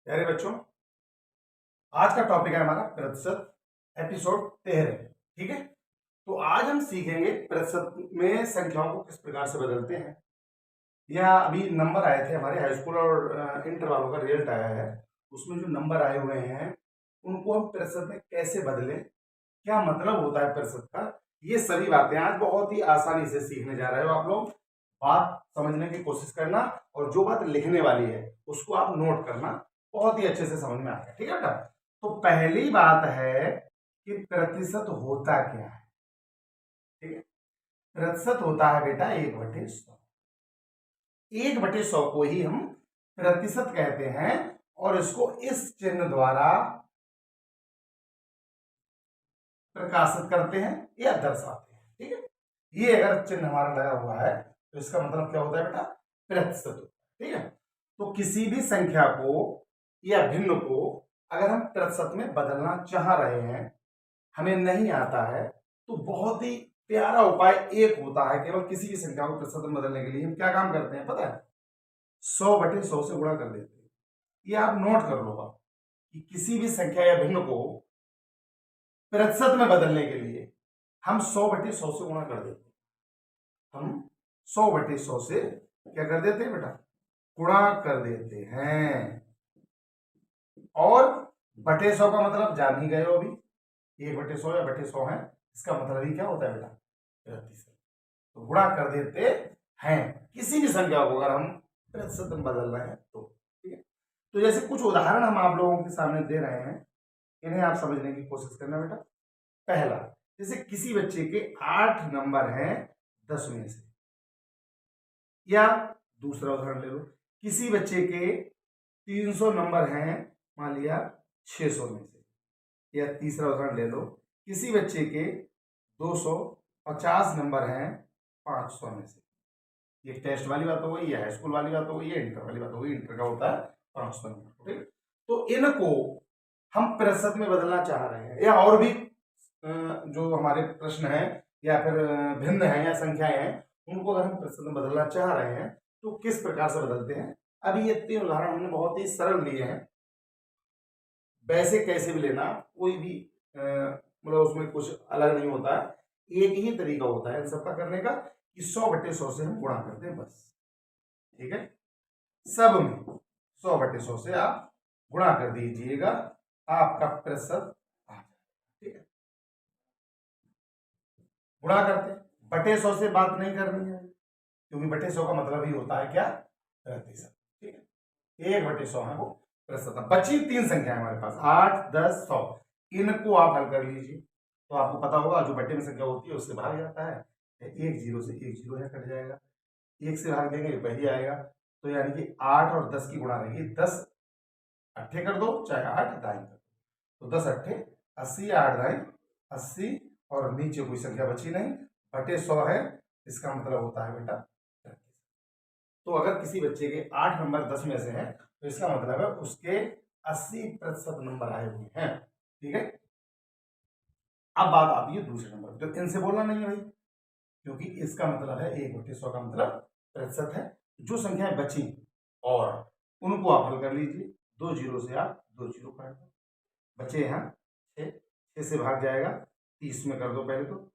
प्यारे बच्चों, आज का टॉपिक है हमारा प्रतिशत, एपिसोड 13। ठीक है, तो आज हम सीखेंगे प्रतिशत में संख्याओं को किस प्रकार से बदलते हैं। यह अभी नंबर आए थे हमारे हाई स्कूल और इंटर वालों का रिजल्ट आया है, उसमें जो नंबर आए हुए हैं उनको हम प्रतिशत में कैसे बदलें, क्या मतलब होता है प्रतिशत का, ये सभी बातें आज बहुत ही आसानी से सीखने जा रहे हो आप लोग। बात समझने की कोशिश करना और जो बात लिखने वाली है उसको आप नोट करना, बहुत ही अच्छे से समझ में आ गया। ठीक है बेटा, तो पहली बात है कि प्रतिशत होता क्या है। ठीक है, प्रतिशत होता है बेटा 1/100। 1/100 को ही हम प्रतिशत कहते हैं और इसको इस चिन्ह द्वारा प्रकाशित करते हैं या दर्शाते हैं। ठीक है, ये अगर चिन्ह हमारा लगा हुआ है तो इसका मतलब क्या होता है बेटा, प्रतिशत होता है। ठीक है, तो किसी भी संख्या को या भिन्न को अगर हम प्रतिशत में बदलना चाह रहे हैं, हमें नहीं आता है, तो बहुत ही प्यारा उपाय एक होता है। केवल किसी भी संख्या को प्रतिशत में बदलने के लिए हम क्या काम करते हैं पता है, 100/100 से गुणा कर देते हैं। ये आप नोट कर लो कि किसी भी संख्या या भिन्न को प्रतिशत में बदलने के लिए हम 100/100 से गुणा कर देते हैं। हम 100/100 से क्या कर देते हैं बेटा, गुणा कर देते हैं। और बटे 100 का मतलब जान ही गए हो अभी, 1/100 या बटे 100 है, इसका मतलब ही क्या होता है बेटा, प्रतिशत। तो गुणा कर देते हैं किसी भी संख्या को अगर हम प्रतिशत में बदल रहे हैं तो। ठीक है, तो जैसे कुछ उदाहरण हम आप लोगों के सामने दे रहे हैं, इन्हें आप समझने की कोशिश करना बेटा। पहला, जैसे किसी बच्चे के 8 नंबर हैं 10 में से, या दूसरा उदाहरण ले लो, किसी बच्चे के 300 नंबर हैं मान लिया 600 में से, या तीसरा उदाहरण ले लो, किसी बच्चे के 250 नंबर हैं 500 में से। ये टेस्ट वाली बात हो गई, या हाई स्कूल वाली बात हो गई, या इंटर वाली बात हो गई। इंटर का होता है 500 नंबर। ठीक, तो इनको हम प्रतिशत में बदलना चाह रहे हैं, या और भी जो हमारे प्रश्न है या फिर भिन्न है या संख्याएं हैं, उनको अगर हम प्रतिशत में बदलना चाह रहे हैं तो किस प्रकार से बदलते हैं। अभी ये 3 उदाहरण हमने बहुत ही सरल लिए हैं, वैसे कैसे भी लेना, कोई भी मतलब उसमें कुछ अलग नहीं होता है, एक ही तरीका होता है इन सबका करने का कि 100/100 से हम गुणा करते हैं बस। ठीक है, सब में 100/100 से आप गुणा कर दीजिएगा, आपका प्रतिशत आ जाएगा। ठीक है, गुणा करते, बटे 100 से बात नहीं करनी है, क्योंकि बटे 100 का मतलब ही होता है क्या, प्रतिशत। ठीक है, 1/100 है वो प्रतिशत। बची 3 संख्या हमारे पास, 8, 10, 100। इनको आप हल कर लीजिए, तो आपको पता होगा जो बटे में संख्या होती है उससे भाग जाता है, एक जीरो से एक जीरो है कट जाएगा, एक से भाग देंगे वही आएगा। तो यानी कि 8 और 10 की गुणा रहेगी, 10 अट्ठे कर दो, चाहे 8 दाई कर दो, तो 10 अट्ठे 80, 8 दाई 80, और नीचे कोई संख्या बची नहीं, बटे 100 है, इसका मतलब होता है बेटा 33। तो अगर किसी बच्चे के 8 नंबर 10 में से हैं तो इसका मतलब है उसके 80% नंबर आए हुए हैं। ठीक है, अब बात आती है दूसरे नंबर, तो इनसे बोलना नहीं है भाई, क्योंकि इसका मतलब है 1/100 का मतलब प्रतिशत है। जो संख्याएं बची और उनको आप हल कर लीजिए, 2 जीरो से आप 2 जीरो काट दो, बचे यहाँ 6, 6 से भाग जाएगा 30 में कर दो पहले तो,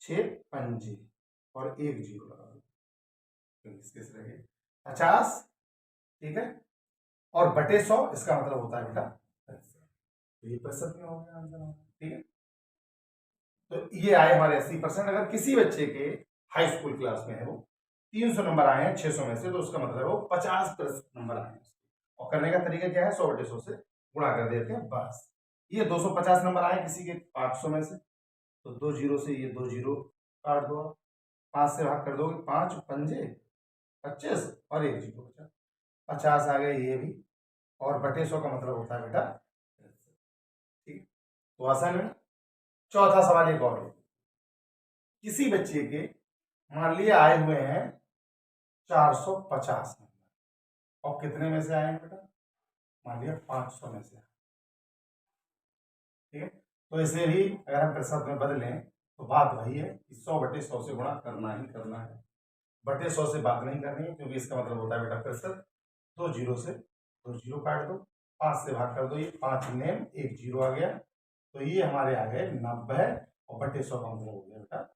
6 पंजे और 1 जीरो लगा दो, 50। ठीक है, और बटे 100 इसका मतलब होता है बेटा प्रतिशत, तो ये प्रतिशत में हो गया आंसर। ठीक है, तो ये आए हमारे 80%। अगर किसी बच्चे के हाई स्कूल क्लास में है, वो 300 नंबर आए हैं 600 में से, तो उसका मतलब है वो 50% नंबर आए हैं। और करने का तरीका क्या है, 100/100 से गुणा कर देते हैं बस। ये 250 नंबर आए किसी के 500 में से, तो 2 जीरो से ये 2 जीरो काट दो, 5 से भाग कर दोगे, 5 पंजे 25 और 1 जीरो बचा, 50 आ गए ये भी, और बटे 100 का मतलब होता है बेटा। ठीक, तो आसान है। चौथा सवाल एक और, किसी बच्चे के मान लिया आए हुए हैं 450 नंबर, और कितने में से आए हैं बेटा, मान लिया 500 में से। ठीक है, तो इसे भी अगर हम प्रतिशत में बदलें तो बात वही है कि 100/100 से गुणा करना ही करना है, बटे 100 से बात नहीं करनी है, क्योंकि इसका मतलब होता है बेटा प्रतिशत। 2 जीरो से 2 जीरो काट दो, 5 से भाग कर दो, ये 5 नेम 1 जीरो आ गया, तो ये हमारे आ गए 90 और बटे 100 का मतलब हो गया बेटा।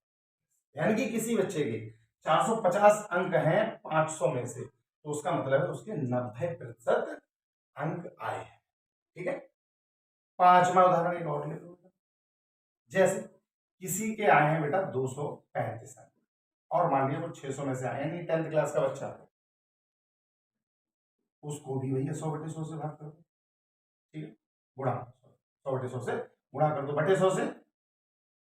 यानी कि किसी बच्चे के 450 अंक हैं 500 में से, तो उसका मतलब है उसके 90% अंक आए हैं। ठीक है, 5वां उदाहरण एक और ले लो। जैसे किसी के आए हैं बेटा 235 अंक, और मान लिया वो 600 में से आए, यानी 10th क्लास का बच्चा है, उसको भी भैया 100/100 से भाग कर दो। ठीक है, गुणा 100/100 से गुणा कर दो, बटे 100 से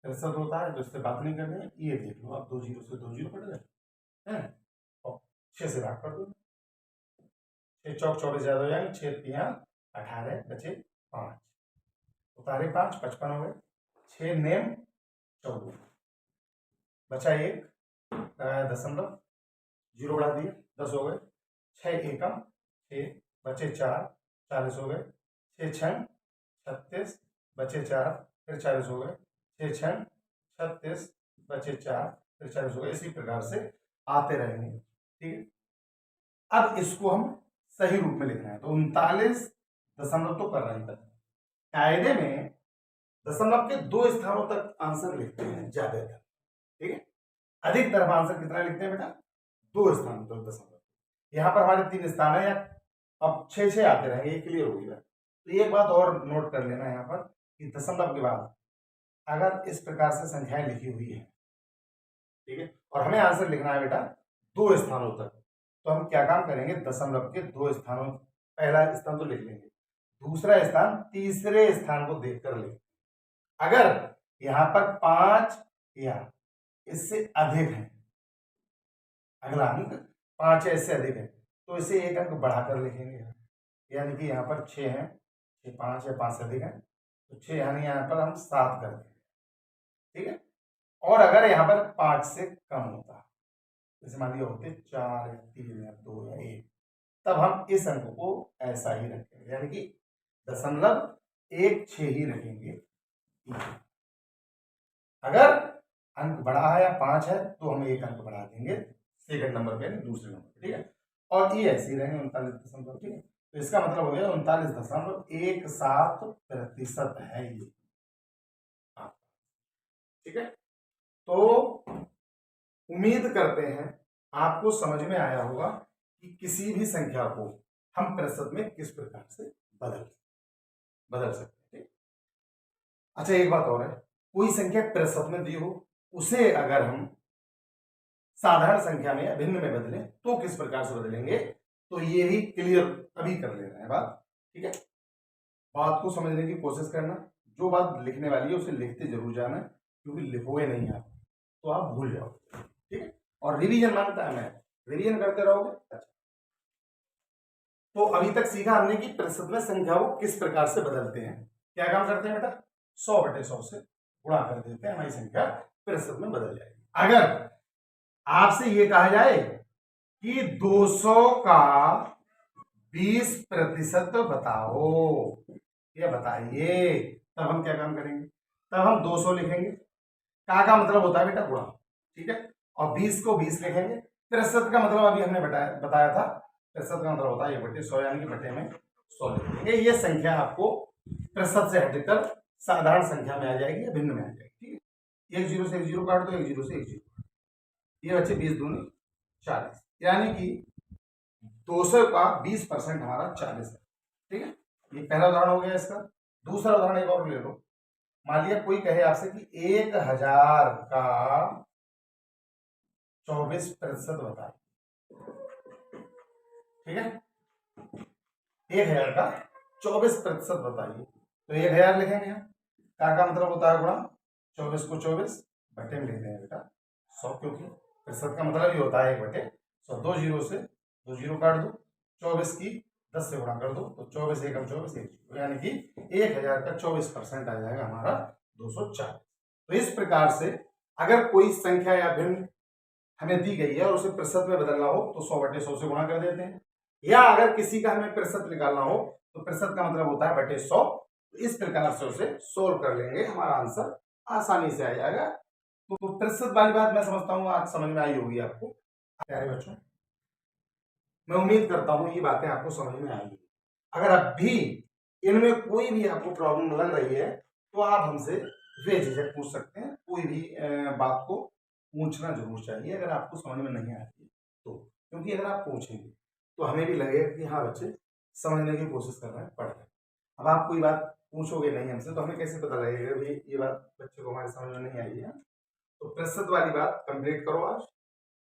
63 होता है, तो इससे बात नहीं करनी है। ये देख लो आप, 2 जीरो से 2 जीरो कट गए हैं, और 6 से भाग कर दो, 6 चौक 24 ज्यादा हो जाएंगे, 6 तिया 18 बचे 5, उतारे 5 55 हो गए, 6 नेम 14 बचा 1 दशमलव, जीरो बढ़ा दिए 10 हो गए, 6 एकम 6 बचे 4 40 हो गए, 6 छंग 36 बचे 4 फिर 40 हो गए, 6 छंग 36 बचे 4 फिर 40 हो गए, इसी प्रकार से आते रहेंगे। ठीक है, अब इसको हम सही रूप में लिखना है, तो 39 दशमलव तो कर रहे हैं। कायदे में दशमलव के 2 स्थानों तक आंसर लिखते हैं ज्यादातर। ठीक है, अधिक तरफ आंसर कितना लिखते हैं बेटा, 2 स्थानों तक दशमलव। यहाँ पर हमारे 3 स्थान है, या अब 6 आते रहेंगे, ये क्लियर हो गया। तो एक बात और नोट कर लेना यहाँ पर कि दशमलव के बाद अगर इस प्रकार से संख्याएं लिखी हुई है, ठीक है, और हमें आंसर लिखना है बेटा 2 स्थानों तक, तो हम क्या काम करेंगे, दशमलव के 2 स्थानों, पहला स्थान तो लिख लेंगे, दूसरा स्थान तीसरे स्थान को देखकर लेंगे। अगर यहाँ पर 5 या इससे अधिक है, अगला अंक 5 या इससे अधिक है, तो इसे 1 अंक बढ़ाकर लिखेंगे। यानी कि यहाँ पर 6 है, 6 5 या 5 से अधिक है, तो 6 यानी यहाँ पर हम 7 कर देंगे। ठीक है, और अगर यहाँ पर 5 से कम होता, जैसे मान लिया होते 4 या 3 या 2 या 1, तब हम इस अंक को ऐसा ही रखेंगे, यानी कि दशमलव 1 6 ही रखेंगे। अगर अंक बढ़ा है या 5 है, तो हम 1 अंक बढ़ा देंगे सेकंड नंबर पे, दूसरे नंबर पे। ठीक है, और ये ऐसे ही रहेंगे 39 दशमलव। ठीक है, तो इसका मतलब हो गया 39.17% है ये। ठीक है, तो उम्मीद करते हैं आपको समझ में आया होगा कि किसी भी संख्या को हम प्रतिशत में किस प्रकार से बदल सकते हैं। अच्छा, एक बात और है, कोई संख्या प्रतिशत में दी हो, उसे अगर हम साधारण संख्या में या भिन्न में बदलें तो किस प्रकार से बदलेंगे, तो ये भी क्लियर अभी कर लेना है बात। ठीक है, बात को समझने की कोशिश करना, जो बात लिखने वाली है उसे लिखते जरूर जाना, क्योंकि लिखोगे नहीं आप तो आप भूल जाओगे। ठीक है, और रिवीजन मांगता है, मैं रिवीजन करते रहोगे। अच्छा, तो अभी तक सीखा हमने कि प्रतिशत में संख्या को किस प्रकार से बदलते हैं। क्या काम करते हैं बेटा, 100/100 से गुणा कर देते हैं, हमारी संख्या प्रतिशत में बदल जाएगी। अगर आपसे ये कहा जाए कि 200 का 20% बताओ या बताइए, तब हम क्या काम करेंगे, तब हम 200 लिखेंगे, का मतलब होता है बेटा गुणा। ठीक है, और 20 को 20 लिखेंगे, 63 का मतलब अभी हमने बताया था, 63 का मतलब होता है 1/100, यानी कि बटे में 100 लिखेंगे। ये संख्या आपको प्रतिशत से हटकर साधारण संख्या में आ जाएगी या भिन्न में आ जाएगी। ठीक है, 1 जीरो से 1 जीरो काट दो, 1 जीरो से 1 जीरो, ये बच्चे 20 दूनी 40, यानी कि 200 का 20% हमारा 40 है। ठीक है, ये पहला उदाहरण हो गया इसका। दूसरा उदाहरण एक और ले लो, मान लिया कोई कहे आपसे कि 1000 का 24% बताए। ठीक है, 1000 का 24% बताइए, तो 1000 लिखेंगे हम, का मतलब होता है गुणा, 24 को 24 बटे में लिख देंगे बेटा 100, क्योंकि प्रतिशत का मतलब ये होता है 1/100। 2 जीरो से 2 जीरो काट दो, 24 की 10 से गुणा कर दो, तो 24 एकम 24 1 जीरो, यानी कि 1000 का 24% आ जाएगा हमारा 240। तो इस प्रकार से अगर कोई संख्या या भिन्न हमें दी गई है और उसे प्रतिशत में बदलना हो तो 100/100 से गुणा कर देते हैं, या अगर किसी का हमें प्रतिशत निकालना हो तो प्रतिशत का मतलब होता है बटे 100। तो इस प्रकार से उसे सोल्व कर लेंगे, हमारा आंसर आसानी से आ जाएगा। तो प्रतिशत वाली बात मैं समझता हूँ आज समझ में आई होगी आपको प्यारे बच्चों, मैं उम्मीद करता हूँ ये बातें आपको समझ में आएंगी। अगर अब भी इनमें कोई भी आपको प्रॉब्लम लग रही है तो आप हमसे बेझिझक पूछ सकते हैं, कोई भी बात को पूछना जरूर चाहिए अगर आपको समझ में नहीं आती तो, क्योंकि अगर आप पूछेंगे तो हमें भी लगेगा कि हाँ बच्चे समझने की कोशिश कर रहे हैं, पढ़ रहे हैं। अब आप कोई बात पूछोगे नहीं हमसे तो हमें कैसे पता लगेगा भाई ये बात बच्चे को हमारे समझ में नहीं आई है। तो प्रतिशत वाली बात कंप्लीट करो, आज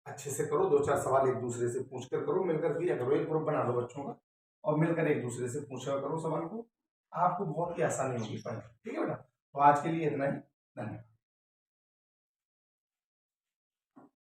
अच्छे से करो, 2-4 सवाल एक दूसरे से पूछ कर करो, मिलकर किया करो, एक ग्रुप बना लो बच्चों का और मिलकर एक दूसरे से पूछा करो सवाल को, आपको बहुत ही आसानी होगी पढ़ने। ठीक है बेटा, तो आज के लिए इतना ही, धन्यवाद।